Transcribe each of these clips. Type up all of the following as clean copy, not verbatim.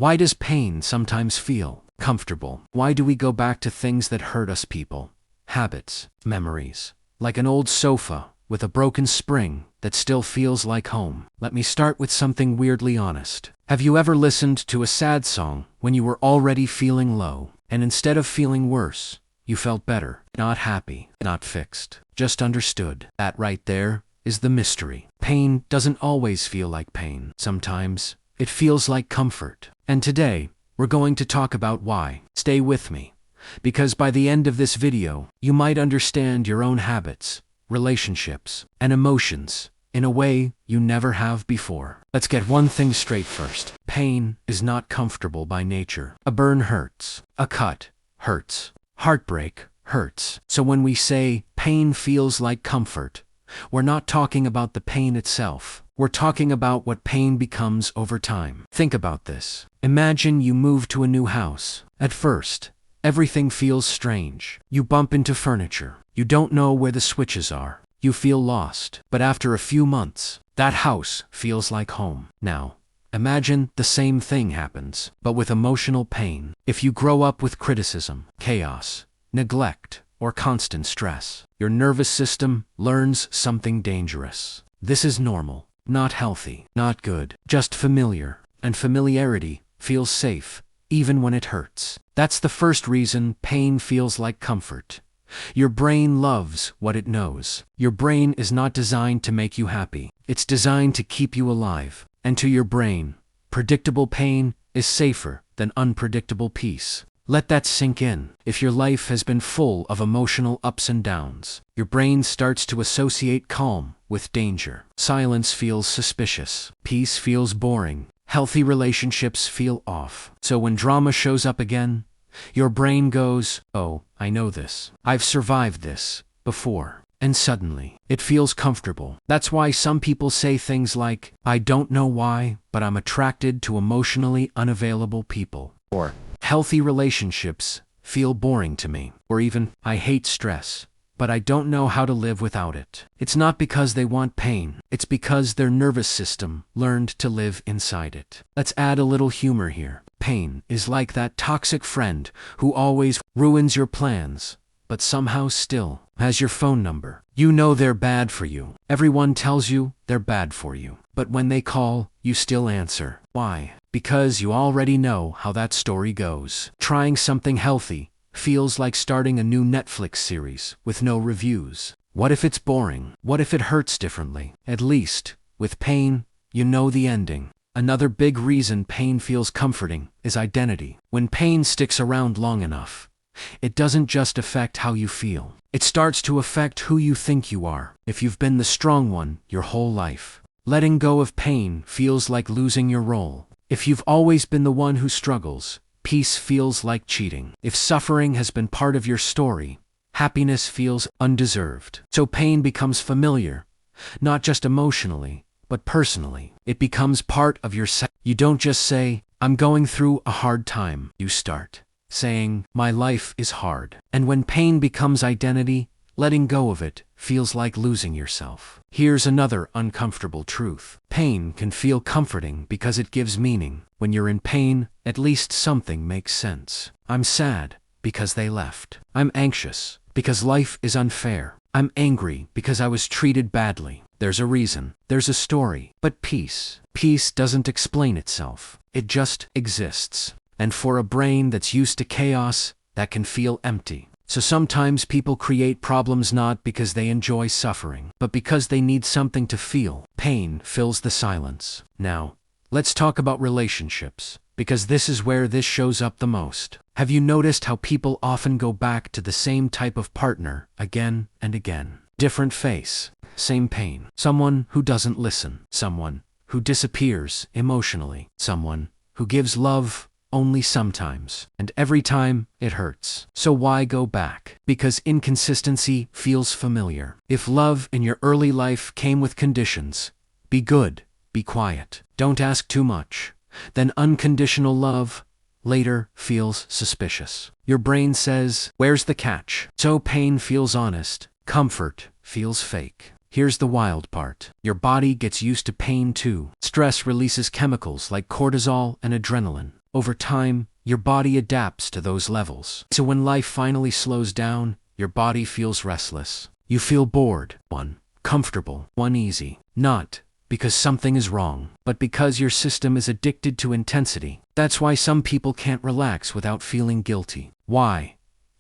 Why does pain sometimes feel comfortable? Why do we go back to things that hurt us? People, habits, memories, like an old sofa with a broken spring that still feels like home. Let me start with something weirdly honest. Have you ever listened to a sad song when you were already feeling low, and instead of feeling worse, you felt better? Not happy, not fixed, just understood. That right there is the mystery. Pain doesn't always feel like pain. Sometimes it feels like comfort. And today, we're going to talk about why. Stay with me, because by the end of this video, you might understand your own habits, relationships, and emotions in a way you never have before. Let's get one thing straight first. Pain is not comfortable by nature. A burn hurts. A cut hurts. Heartbreak hurts. So when we say pain feels like comfort, we're not talking about the pain itself. We're talking about what pain becomes over time. Think about this. Imagine you move to a new house. At first, everything feels strange. You bump into furniture. You don't know where the switches are. You feel lost. But after a few months, that house feels like home. Now, imagine the same thing happens, but with emotional pain. If you grow up with criticism, chaos, neglect, or constant stress, your nervous system learns something dangerous. This is normal, not healthy, not good, just familiar. And familiarity feels safe, even when it hurts. That's the first reason pain feels like comfort. Your brain loves what it knows. Your brain is not designed to make you happy. It's designed to keep you alive. And to your brain, predictable pain is safer than unpredictable peace. Let that sink in. If your life has been full of emotional ups and downs, your brain starts to associate calm with danger. Silence feels suspicious. Peace feels boring. Healthy relationships feel off. So when drama shows up again, your brain goes, "Oh, I know this. I've survived this before." And suddenly, it feels comfortable. That's why some people say things like, "I don't know why, but I'm attracted to emotionally unavailable people." Or, "Healthy relationships feel boring to me." Or even, "I hate stress, but I don't know how to live without it." It's not because they want pain. It's because their nervous system learned to live inside it. Let's add a little humor here. Pain is like that toxic friend who always ruins your plans, but somehow still has your phone number. You know they're bad for you. Everyone tells you they're bad for you. But when they call, you still answer. Why? Because you already know how that story goes. Trying something healthy feels like starting a new Netflix series with no reviews. What if it's boring? What if it hurts differently? At least, with pain, you know the ending. Another big reason pain feels comforting is identity. When pain sticks around long enough, it doesn't just affect how you feel. It starts to affect who you think you are. If you've been the strong one your whole life, letting go of pain feels like losing your role. If you've always been the one who struggles, peace feels like cheating. If suffering has been part of your story, happiness feels undeserved. So pain becomes familiar, not just emotionally, but personally. It becomes part of your self. You don't just say, "I'm going through a hard time." You start saying, "My life is hard." And when pain becomes identity, letting go of it feels like losing yourself. Here's another uncomfortable truth. Pain can feel comforting because it gives meaning. When you're in pain, at least something makes sense. I'm sad because they left. I'm anxious because life is unfair. I'm angry because I was treated badly. There's a reason. There's a story. But peace doesn't explain itself. It just exists. And for a brain that's used to chaos, that can feel empty. So sometimes people create problems not because they enjoy suffering, but because they need something to feel. Pain fills the silence. Now, let's talk about relationships, because this is where this shows up the most. Have you noticed how people often go back to the same type of partner again and again? Different face, same pain. Someone who doesn't listen. Someone who disappears emotionally. Someone who gives love only sometimes, and every time it hurts. So why go back? Because inconsistency feels familiar. If love in your early life came with conditions, be good, be quiet, don't ask too much, then unconditional love later feels suspicious. Your brain says, "Where's the catch?" So pain feels honest, comfort feels fake. Here's the wild part. Your body gets used to pain too. Stress releases chemicals like cortisol and adrenaline. Over time, your body adapts to those levels. So when life finally slows down, your body feels restless. You feel bored, comfortable, uneasy. Not because something is wrong, but because your system is addicted to intensity. That's why some people can't relax without feeling guilty. Why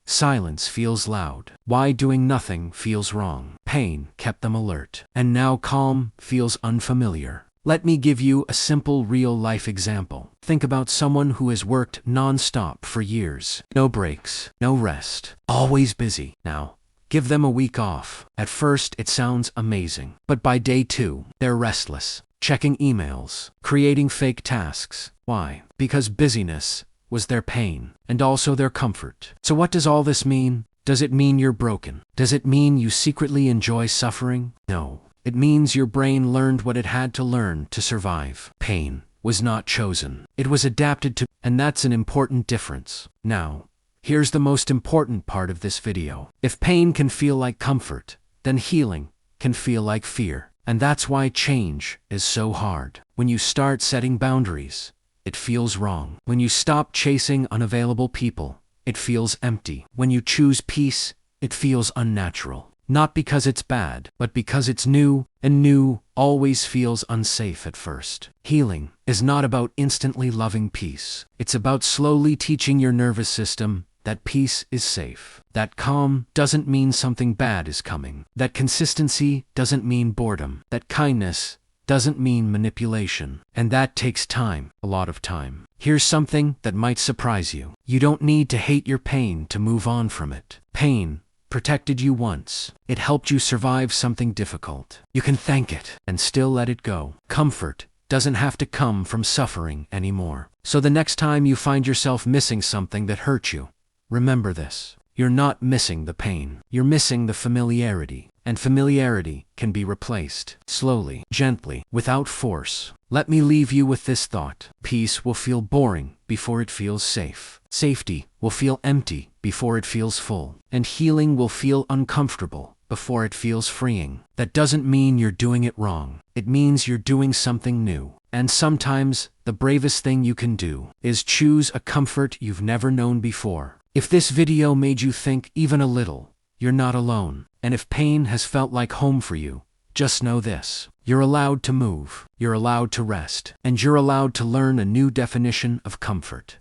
silence feels loud. Why doing nothing feels wrong. Pain kept them alert. And now calm feels unfamiliar. Let me give you a simple real-life example. Think about someone who has worked non-stop for years. No breaks, no rest, always busy. Now, give them a week off. At first, it sounds amazing. But by day 2, they're restless, checking emails, creating fake tasks. Why? Because busyness was their pain, and also their comfort. So what does all this mean? Does it mean you're broken? Does it mean you secretly enjoy suffering? No. It means your brain learned what it had to learn to survive. Pain was not chosen. It was adapted to, and that's an important difference. Now, here's the most important part of this video. If pain can feel like comfort, then healing can feel like fear. And that's why change is so hard. When you start setting boundaries, it feels wrong. When you stop chasing unavailable people, it feels empty. When you choose peace, it feels unnatural. Not because it's bad, but because it's new, and new always feels unsafe at first. Healing is not about instantly loving peace. It's about slowly teaching your nervous system that peace is safe. That calm doesn't mean something bad is coming. That consistency doesn't mean boredom. That kindness doesn't mean manipulation. And that takes time, a lot of time. Here's something that might surprise you. You don't need to hate your pain to move on from it. Pain protected you once. It helped you survive something difficult. You can thank it and still let it go. Comfort doesn't have to come from suffering anymore. So the next time you find yourself missing something that hurt you, remember this. You're not missing the pain. You're missing the familiarity. And familiarity can be replaced slowly, gently, without force. Let me leave you with this thought. Peace will feel boring before it feels safe. Safety will feel empty before it feels full. And healing will feel uncomfortable before it feels freeing. That doesn't mean you're doing it wrong. It means you're doing something new. And sometimes, the bravest thing you can do is choose a comfort you've never known before. If this video made you think even a little, you're not alone. And if pain has felt like home for you, just know this. You're allowed to move, you're allowed to rest, and you're allowed to learn a new definition of comfort.